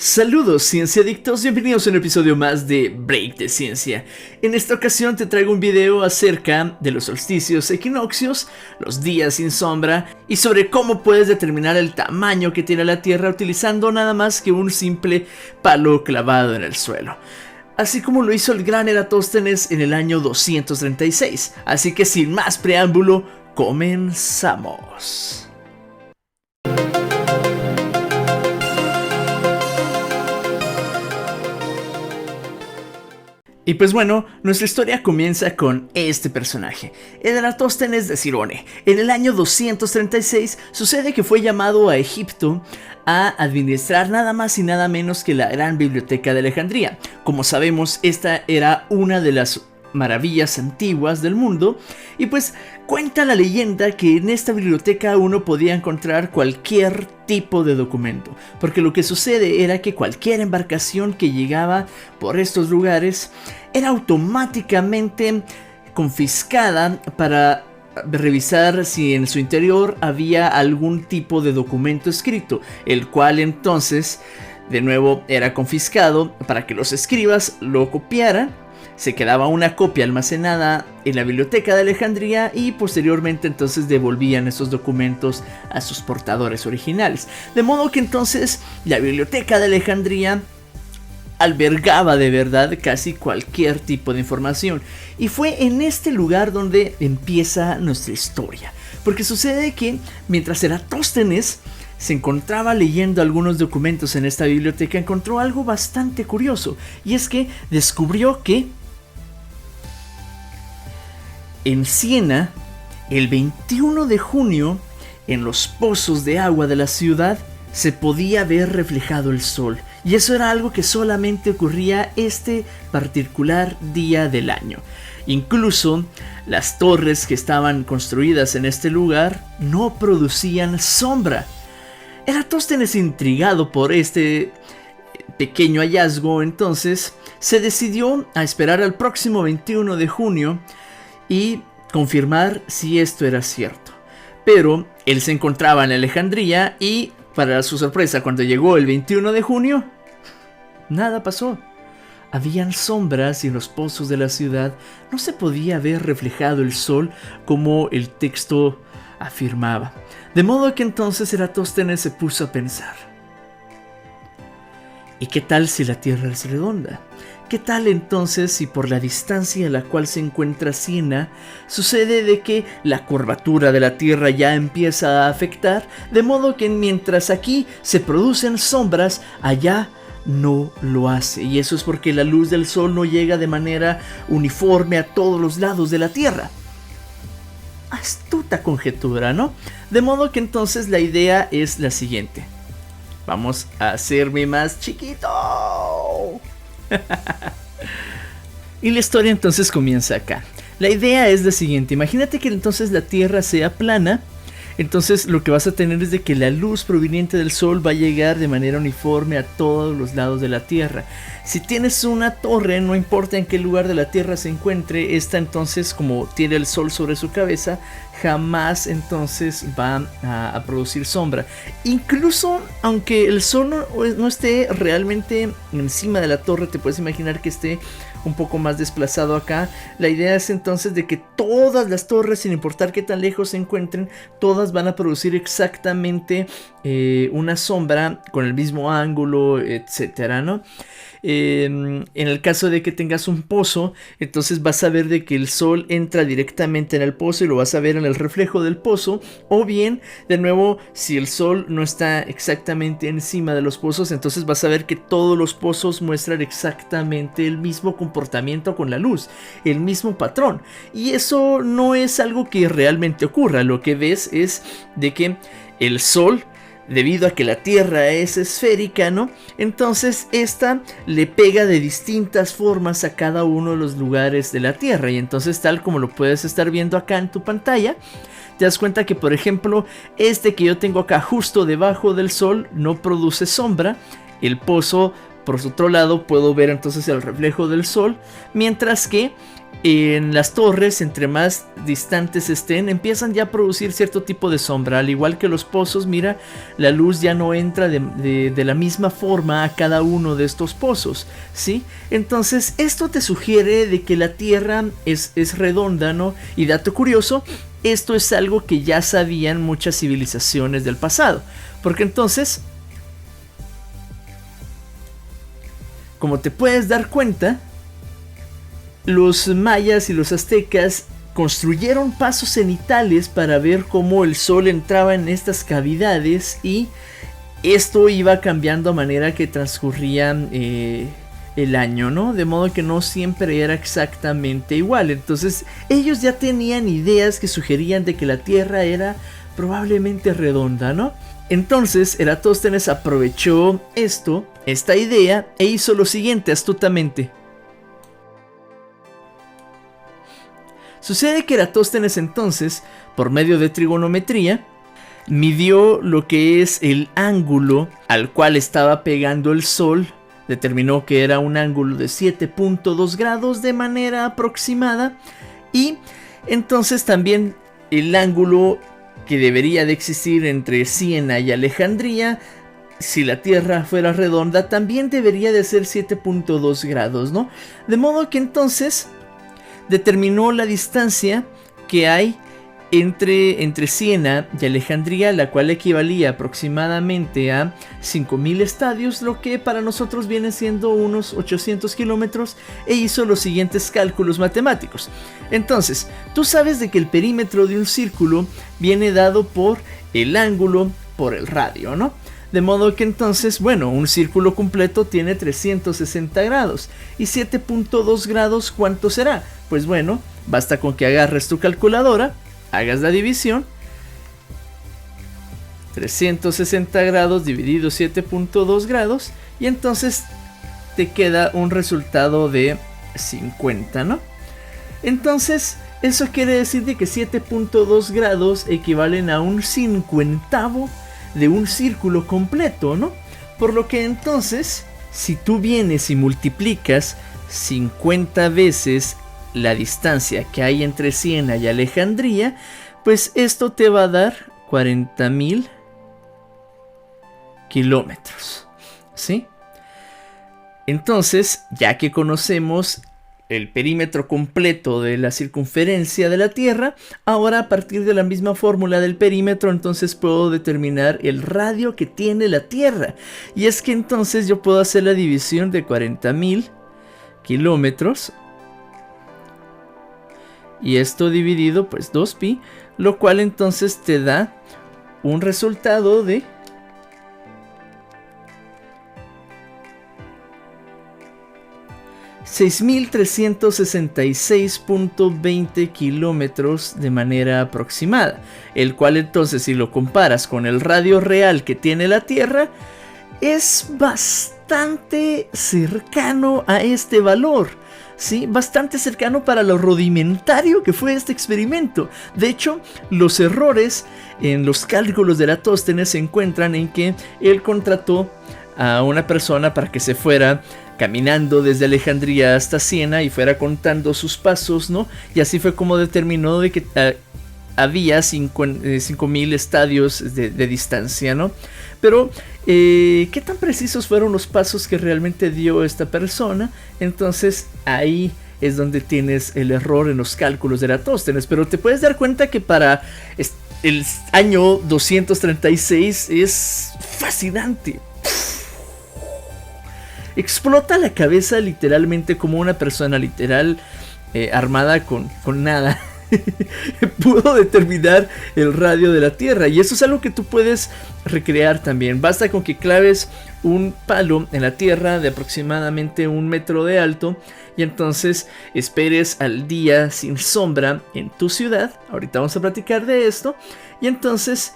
Saludos cienciadictos, bienvenidos a un episodio más de Break de Ciencia. En esta ocasión te traigo un video acerca de los solsticios, equinoccios, los días sin sombra y sobre cómo puedes determinar el tamaño que tiene la Tierra utilizando nada más que un simple palo clavado en el suelo. Así como lo hizo el gran Eratóstenes en el año 236. Así que sin más preámbulo, comenzamos. Y pues bueno, nuestra historia comienza con este personaje, el Eratóstenes de Cirone. En el año 236 sucede que fue llamado a Egipto a administrar nada más y nada menos que la gran biblioteca de Alejandría. Como sabemos, esta era una de las maravillas antiguas del mundo, y pues cuenta la leyenda que en esta biblioteca uno podía encontrar cualquier tipo de documento, porque lo que sucede era que cualquier embarcación que llegaba por estos lugares era automáticamente confiscada para revisar si en su interior había algún tipo de documento escrito, el cual entonces de nuevo era confiscado para que los escribas lo copiaran. Se quedaba una copia almacenada en la biblioteca de Alejandría y posteriormente entonces devolvían esos documentos a sus portadores originales. De modo que entonces la biblioteca de Alejandría albergaba de verdad casi cualquier tipo de información. Y fue en este lugar donde empieza nuestra historia. Porque sucede que mientras Eratóstenes se encontraba leyendo algunos documentos en esta biblioteca, encontró algo bastante curioso. Y es que descubrió que en Siena, el 21 de junio, en los pozos de agua de la ciudad, se podía ver reflejado el sol. Y eso era algo que solamente ocurría este particular día del año. Incluso las torres que estaban construidas en este lugar no producían sombra. Eratóstenes, intrigado por este pequeño hallazgo, entonces se decidió a esperar al próximo 21 de junio y confirmar si esto era cierto. Pero él se encontraba en Alejandría y, para su sorpresa, cuando llegó el 21 de junio, nada pasó. Habían sombras y en los pozos de la ciudad no se podía ver reflejado el sol como el texto afirmaba. De modo que entonces Eratóstenes se puso a pensar: ¿y qué tal si la Tierra es redonda? ¿Qué tal entonces si por la distancia a la cual se encuentra Siena sucede de que la curvatura de la Tierra ya empieza a afectar, de modo que mientras aquí se producen sombras, allá no lo hace? Y eso es porque la luz del sol no llega de manera uniforme a todos los lados de la Tierra. Astuta conjetura, ¿no? De modo que entonces la idea es la siguiente: vamos a hacerme más chiquito. Y la historia entonces comienza acá. La idea es la siguiente: imagínate que entonces la Tierra sea plana. Entonces lo que vas a tener es de que la luz proveniente del sol va a llegar de manera uniforme a todos los lados de la Tierra. Si tienes una torre, no importa en qué lugar de la Tierra se encuentre, esta entonces, como tiene el sol sobre su cabeza, jamás entonces va a producir sombra. Incluso aunque el sol no esté realmente encima de la torre, te puedes imaginar que esté un poco más desplazado acá. La idea es entonces de que todas las torres, sin importar qué tan lejos se encuentren, todas van a producir exactamente una sombra con el mismo ángulo, etcétera, ¿no? En el caso de que tengas un pozo, entonces vas a ver de que el sol entra directamente en el pozo y lo vas a ver en el reflejo del pozo. O bien, de nuevo, si el sol no está exactamente encima de los pozos, entonces vas a ver que todos los pozos muestran exactamente el mismo comportamiento con la luz, el mismo patrón. Y eso no es algo que realmente ocurra. Lo que ves es de que el sol, debido a que la Tierra es esférica, ¿no? Entonces esta le pega de distintas formas a cada uno de los lugares de la Tierra. Y entonces, tal como lo puedes estar viendo acá en tu pantalla, te das cuenta que, por ejemplo, este que yo tengo acá justo debajo del sol no produce sombra. El pozo por otro lado puedo ver entonces el reflejo del sol, mientras que en las torres, entre más distantes estén, empiezan ya a producir cierto tipo de sombra. Al igual que los pozos, mira, la luz ya no entra de la misma forma a cada uno de estos pozos, ¿sí? Entonces esto te sugiere de que la Tierra es redonda, ¿no? Y dato curioso, esto es algo que ya sabían muchas civilizaciones del pasado, porque entonces, como te puedes dar cuenta, los mayas y los aztecas construyeron pasos cenitales para ver cómo el sol entraba en estas cavidades, y esto iba cambiando a manera que transcurría el año, ¿no? De modo que no siempre era exactamente igual. Entonces ellos ya tenían ideas que sugerían de que la Tierra era probablemente redonda, ¿no? Entonces Eratóstenes aprovechó esta idea, e hizo lo siguiente astutamente. Sucede que Eratóstenes entonces, por medio de trigonometría, midió lo que es el ángulo al cual estaba pegando el sol, determinó que era un ángulo de 7.2 grados de manera aproximada, y entonces también el ángulo que debería de existir entre Siena y Alejandría, si la Tierra fuera redonda, también debería de ser 7.2 grados, ¿no? De modo que entonces determinó la distancia que hay entre Siena y Alejandría, la cual equivalía aproximadamente a 5.000 estadios, lo que para nosotros viene siendo unos 800 kilómetros, e hizo los siguientes cálculos matemáticos. Entonces, tú sabes de que el perímetro de un círculo viene dado por el ángulo por el radio, ¿no? De modo que entonces, bueno, un círculo completo tiene 360 grados. ¿Y 7.2 grados cuánto será? Pues bueno, basta con que agarres tu calculadora, hagas la división. 360 grados dividido 7.2 grados. Y entonces te queda un resultado de 50, ¿no? Entonces, eso quiere decir de que 7.2 grados equivalen a un cincuentavo de un círculo completo, ¿no? Por lo que entonces, si tú vienes y multiplicas 50 veces la distancia que hay entre Siena y Alejandría, pues esto te va a dar 40.000 kilómetros, ¿sí? Entonces, ya que conocemos el perímetro completo de la circunferencia de la Tierra, ahora a partir de la misma fórmula del perímetro, entonces puedo determinar el radio que tiene la Tierra. Y es que entonces yo puedo hacer la división de 40.000 kilómetros, y esto dividido pues 2pi, lo cual entonces te da un resultado de 6.366.20 kilómetros de manera aproximada, el cual entonces, si lo comparas con el radio real que tiene la Tierra, es bastante cercano a este valor, ¿sí? Bastante cercano para lo rudimentario que fue este experimento. De hecho, los errores en los cálculos de Eratóstenes se encuentran en que él contrató a una persona para que se fuera caminando desde Alejandría hasta Siena y fuera contando sus pasos, ¿no? Y así fue como determinó de que había 5.000 estadios de distancia, ¿no? Pero, ¿qué tan precisos fueron los pasos que realmente dio esta persona? Entonces, ahí es donde tienes el error en los cálculos de Eratóstenes. Pero te puedes dar cuenta que para el año 236 es fascinante. Explota la cabeza literalmente como una persona literal armada con nada. Pudo determinar el radio de la Tierra, y eso es algo que tú puedes recrear también. Basta con que claves un palo en la Tierra de aproximadamente 1 metro de alto, y entonces esperes al día sin sombra en tu ciudad. Ahorita vamos a platicar de esto. Y entonces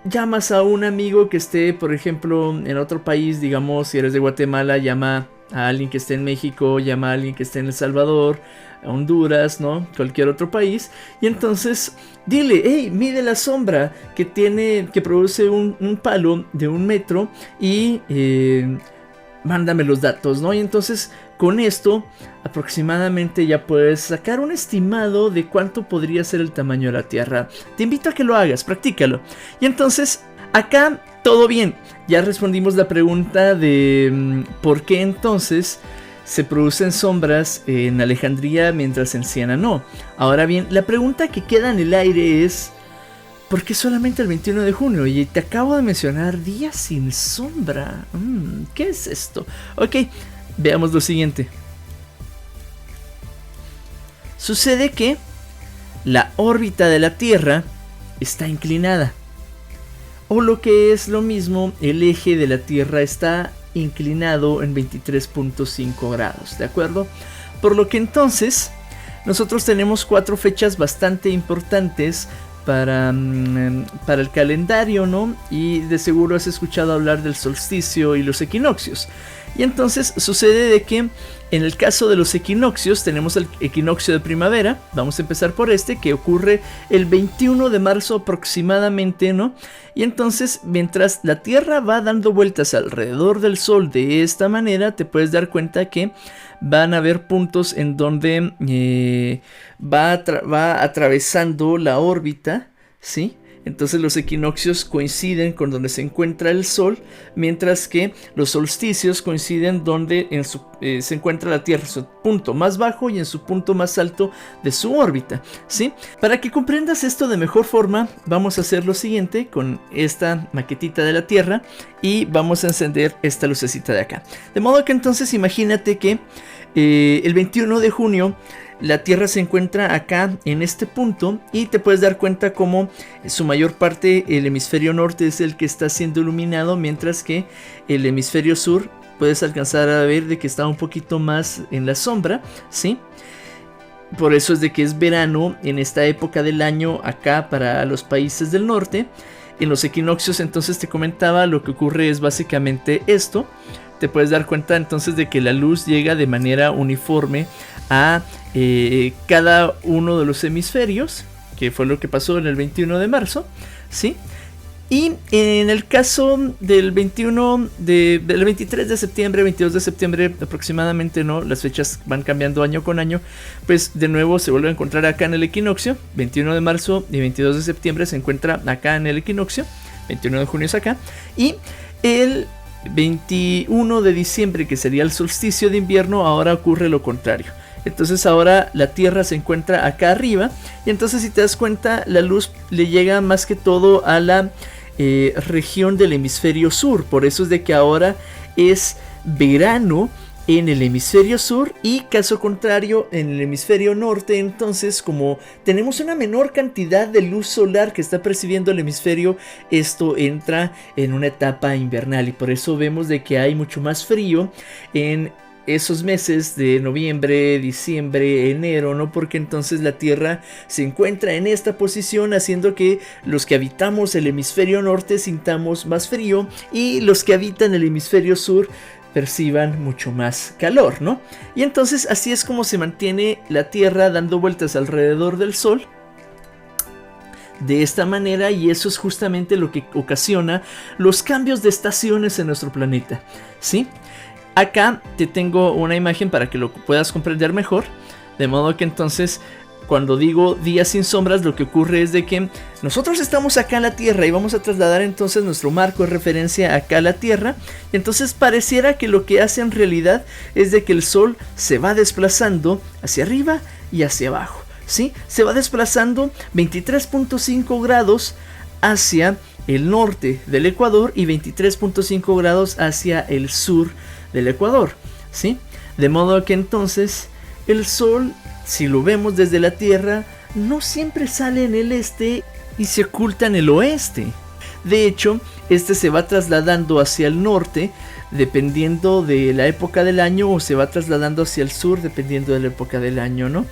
llamas a un amigo que esté, por ejemplo, en otro país. Digamos, si eres de Guatemala, llama a alguien que esté en México, llama a alguien que esté en El Salvador, a Honduras, ¿no? Cualquier otro país. Y entonces dile, hey, mide la sombra que produce un palo de 1 metro, y mándame los datos, ¿no? Y entonces con esto aproximadamente ya puedes sacar un estimado de cuánto podría ser el tamaño de la Tierra. Te invito a que lo hagas, practícalo. Y entonces acá todo bien. Ya respondimos la pregunta de por qué entonces se producen sombras en Alejandría mientras en Siena no. Ahora bien, la pregunta que queda en el aire es: ¿por qué solamente el 21 de junio? Y te acabo de mencionar días sin sombra. ¿Qué es esto? Ok, veamos lo siguiente. Sucede que la órbita de la Tierra está inclinada. O lo que es lo mismo, el eje de la Tierra está inclinado en 23.5 grados, ¿de acuerdo? Por lo que entonces nosotros tenemos 4 fechas bastante importantes para el calendario, ¿no? Y de seguro has escuchado hablar del solsticio y los equinoccios. Y entonces sucede de que en el caso de los equinoccios tenemos el equinoccio de primavera. Vamos a empezar por este, que ocurre el 21 de marzo aproximadamente, ¿no? Y entonces mientras la Tierra va dando vueltas alrededor del Sol de esta manera, te puedes dar cuenta que van a haber puntos en donde va atravesando la órbita, ¿sí? Entonces los equinoccios coinciden con donde se encuentra el Sol, mientras que los solsticios coinciden donde se encuentra la Tierra, en su punto más bajo y en su punto más alto de su órbita, ¿sí? Para que comprendas esto de mejor forma, vamos a hacer lo siguiente con esta maquetita de la Tierra y vamos a encender esta lucecita de acá. De modo que entonces imagínate que el 21 de junio la Tierra se encuentra acá en este punto y te puedes dar cuenta como en su mayor parte el hemisferio norte es el que está siendo iluminado, mientras que el hemisferio sur puedes alcanzar a ver de que está un poquito más en la sombra, ¿sí? Por eso es de que es verano en esta época del año acá para los países del norte. En los equinoccios entonces te comentaba, lo que ocurre es básicamente esto. Te puedes dar cuenta entonces de que la luz llega de manera uniforme a cada uno de los hemisferios, que fue lo que pasó en el 21 de marzo, ¿sí? Y en el caso del 23 de septiembre, 22 de septiembre aproximadamente, ¿no? Las fechas van cambiando año con año, pues de nuevo se vuelve a encontrar acá en el equinoccio. 21 de marzo y 22 de septiembre se encuentra acá en el equinoccio, 21 de junio es acá, y el 21 de diciembre, que sería el solsticio de invierno, ahora ocurre lo contrario. Entonces ahora la Tierra se encuentra acá arriba, y entonces si te das cuenta la luz le llega más que todo a la región del hemisferio sur. Por eso es de que ahora es verano en el hemisferio sur y caso contrario en el hemisferio norte. Entonces, como tenemos una menor cantidad de luz solar que está percibiendo el hemisferio, esto entra en una etapa invernal y por eso vemos de que hay mucho más frío en esos meses de noviembre, diciembre, enero, ¿no? Porque entonces la Tierra se encuentra en esta posición, haciendo que los que habitamos el hemisferio norte sintamos más frío y los que habitan el hemisferio sur perciban mucho más calor, ¿no? Y entonces así es como se mantiene la Tierra dando vueltas alrededor del Sol de esta manera, y eso es justamente lo que ocasiona los cambios de estaciones en nuestro planeta, ¿sí? Acá te tengo una imagen para que lo puedas comprender mejor, de modo que entonces cuando digo días sin sombras, lo que ocurre es de que nosotros estamos acá en la Tierra y vamos a trasladar entonces nuestro marco de referencia acá a la Tierra, y entonces pareciera que lo que hace en realidad es de que el Sol se va desplazando hacia arriba y hacia abajo, ¿sí? Se va desplazando 23.5 grados hacia el norte del Ecuador y 23.5 grados hacia el sur del Ecuador, ¿sí? De modo que entonces el Sol, si lo vemos desde la Tierra, no siempre sale en el este y se oculta en el oeste. De hecho, este se va trasladando hacia el norte dependiendo de la época del año, o se va trasladando hacia el sur dependiendo de la época del año, ¿no?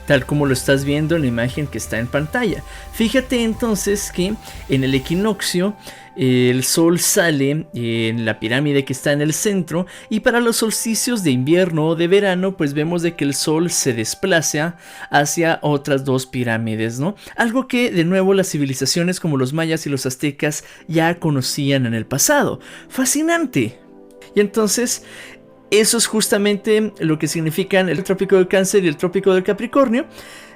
Tal como lo estás viendo en la imagen que está en pantalla. Fíjate entonces que en el equinoccio el Sol sale en la pirámide que está en el centro, y para los solsticios de invierno o de verano pues vemos de que el Sol se desplaza hacia otras dos pirámides, ¿no? Algo que de nuevo las civilizaciones como los mayas y los aztecas ya conocían en el pasado. ¡Fascinante! Y entonces eso es justamente lo que significan el trópico de Cáncer y el trópico de Capricornio.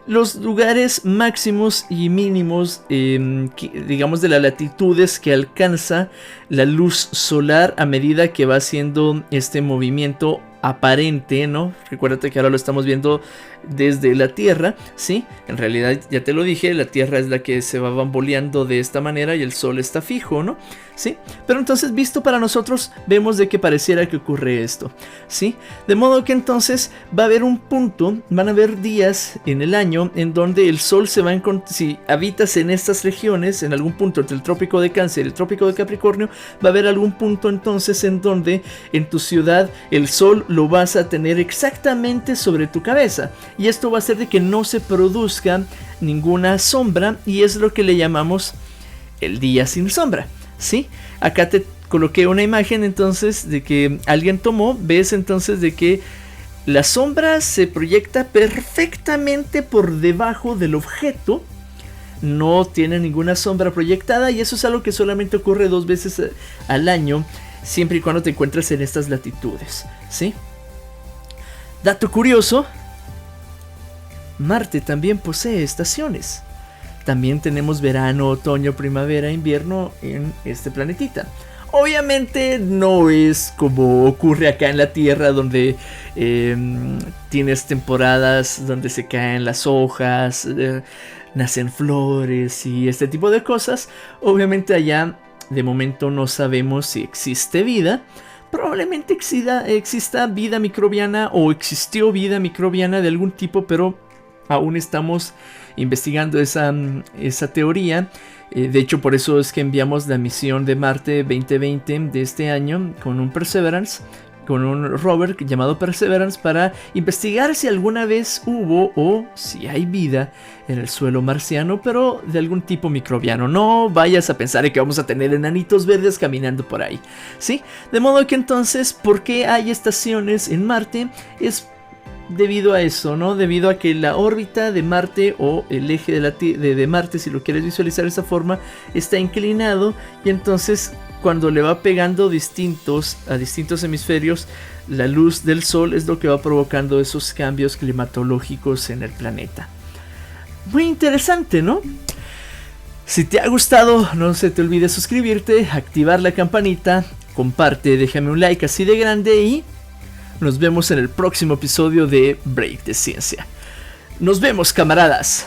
Los lugares máximos y mínimos, digamos, de las latitudes que alcanza la luz solar a medida que va haciendo este movimiento aparente, ¿no? Recuérdate que ahora lo estamos viendo desde la Tierra, ¿sí? En realidad, ya te lo dije, la Tierra es la que se va bamboleando de esta manera y el Sol está fijo, ¿no? ¿Sí? Pero entonces, visto para nosotros, vemos de que pareciera que ocurre esto, ¿sí? De modo que entonces va a haber un punto, van a haber días en el año en donde el Sol se va a encontrar, si habitas en estas regiones, en algún punto entre el trópico de Cáncer y el trópico de Capricornio, va a haber algún punto entonces en donde en tu ciudad el Sol lo vas a tener exactamente sobre tu cabeza. Y esto va a hacer de que no se produzca ninguna sombra, y es lo que le llamamos el día sin sombra, ¿sí? Acá te coloqué una imagen entonces de que alguien tomó, ves entonces de que la sombra se proyecta perfectamente por debajo del objeto, no tiene ninguna sombra proyectada, y eso es algo que solamente ocurre 2 veces al año, siempre y cuando te encuentres en estas latitudes, ¿sí? Dato curioso: Marte también posee estaciones. También tenemos verano, otoño, primavera, invierno en este planetita. Obviamente no es como ocurre acá en la Tierra, donde tienes temporadas donde se caen las hojas, nacen flores y este tipo de cosas. Obviamente allá de momento no sabemos si existe vida. Probablemente exista vida microbiana, o existió vida microbiana de algún tipo, pero aún estamos investigando esa teoría. De hecho, por eso es que enviamos la misión de Marte 2020 de este año con un Perseverance, con un rover llamado Perseverance, para investigar si alguna vez hubo o si hay vida en el suelo marciano, pero de algún tipo microbiano. No vayas a pensar que vamos a tener enanitos verdes caminando por ahí, ¿sí? De modo que entonces, ¿por qué hay estaciones en Marte? Es debido a eso, ¿no? Debido a que la órbita de Marte, o el eje de Marte, si lo quieres visualizar de esa forma, está inclinado, y entonces cuando le va pegando a distintos hemisferios, la luz del Sol es lo que va provocando esos cambios climatológicos en el planeta. Muy interesante, ¿no? Si te ha gustado, no se te olvide suscribirte, activar la campanita, comparte, déjame un like así de grande, y nos vemos en el próximo episodio de Break de Ciencia. Nos vemos, camaradas.